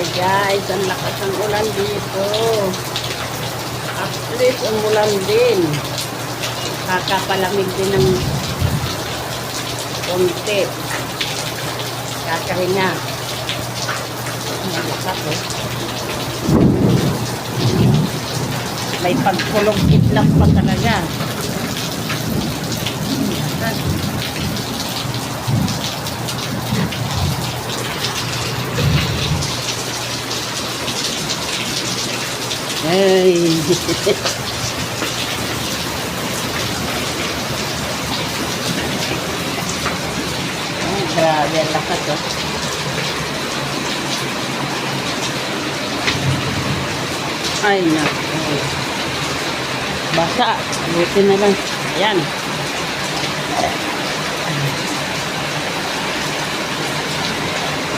Ay guys, ang lakas ng ulan dito. At least umulan din. Kakapalamig din ng konti. Kakahinga. Ang lakas eh. May pagkulong itlap pa talaga. Ay. Ay, grabe ang lakas oh. Ay, naku. Basa. Buti na lang. Ayan.